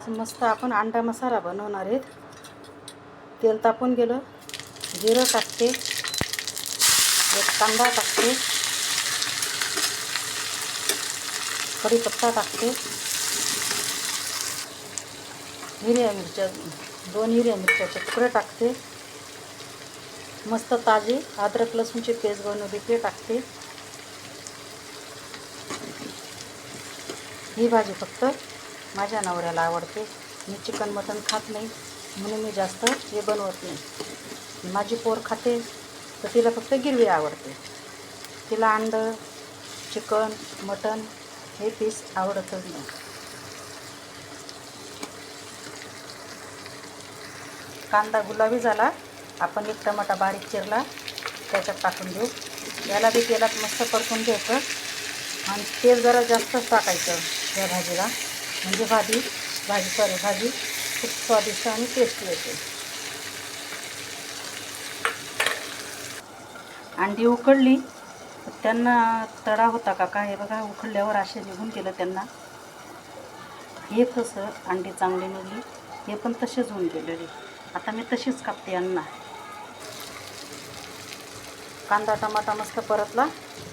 मस्त आपण अंडा मसाला बनवणार आहेत. तेल तापून गेलं, जिरं टाकते, एक कांदा टाकते, कढीपत्ता टाकते, हिरव्या मिरच्या 2 हिरव्या मिरच्याचे तुकडे टाकते, मस्त ताजी अद्रक लसूणची पेस्ट बनवली ते टाकते. ही भाजी फक्त माझ्या नवऱ्याला आवडते. मी चिकन मटण खात नाही म्हणून मी जास्त हे बनवत नाही. माझी पोर खाते तर तिला फक्त गिरवी आवडते. तिला अंडं चिकन मटण हे पीस आवडतच नाही. कांदा गुलाबी झाला, आपण एक टमाटा बारीक चिरला त्याच्यात टाकून देऊ. याला बी तेलात मस्त परतून घ्यायचं आणि तेल जरा जास्तच टाकायचं या भाजीला, म्हणजे भाजी खूप स्वादिष्ट आणि टेस्टी येते. अंडी उकडली, त्यांना तडा होता का काय, हे बघा उकडल्यावर असे निघून गेलं त्यांना. हे कसं अंडी चांगली निघली, हे पण तसेच होऊन गेलेले. आता मी तशीच कापते यांना. कांदा टमाटा मस्त परतला,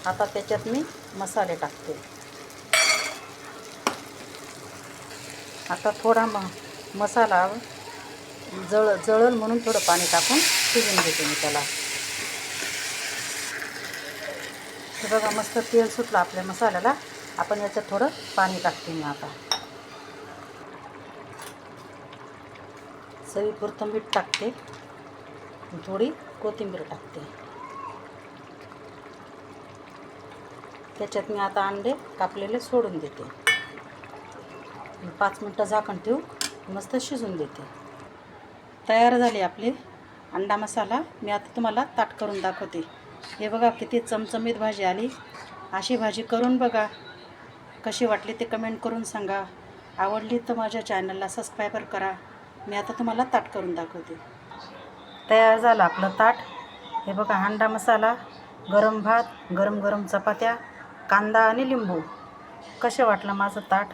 आता त्याच्यात मी मसाले टाकते. आता थोडा मसाला जळल म्हणून थोडं पाणी टाकून शिजवून घेते मी त्याला. हे बघा मस्त तेल सुटलं आपल्या मसाल्याला. आपण याच्यात थोडं पाणी टाकते मी आता. चवीपुरतं मीठ टाकते, थोडी कोथिंबीर टाकते. त्याच्यात मी आता अंडे कापलेले सोडून देते. 5 मिनटं झाकण ठेवून मस्त शिजून देते. तयार झाले आपले अंडा मसाला. मी आता तुम्हाला ताट करून दाखवते. हे बघा किती चमचमीत भाजी आली. अशी भाजी करून बघा, कशी वाटली ते कमेंट करून सांगा. आवडली तर माझ्या चॅनलला सबस्क्राईबर करा. मी आता तुम्हाला ताट करून दाखवते. तयार झालं आपलं ताट. हे बघा अंडा मसाला, गरम भात, गरम गरम चपात्या, कांदा आणि लिंबू. कसे वाटलं माझं ताट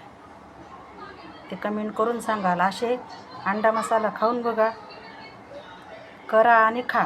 ते कमेंट करून सांगाल. असे अंडा मसाला खाऊन बघा, करा आणि खा.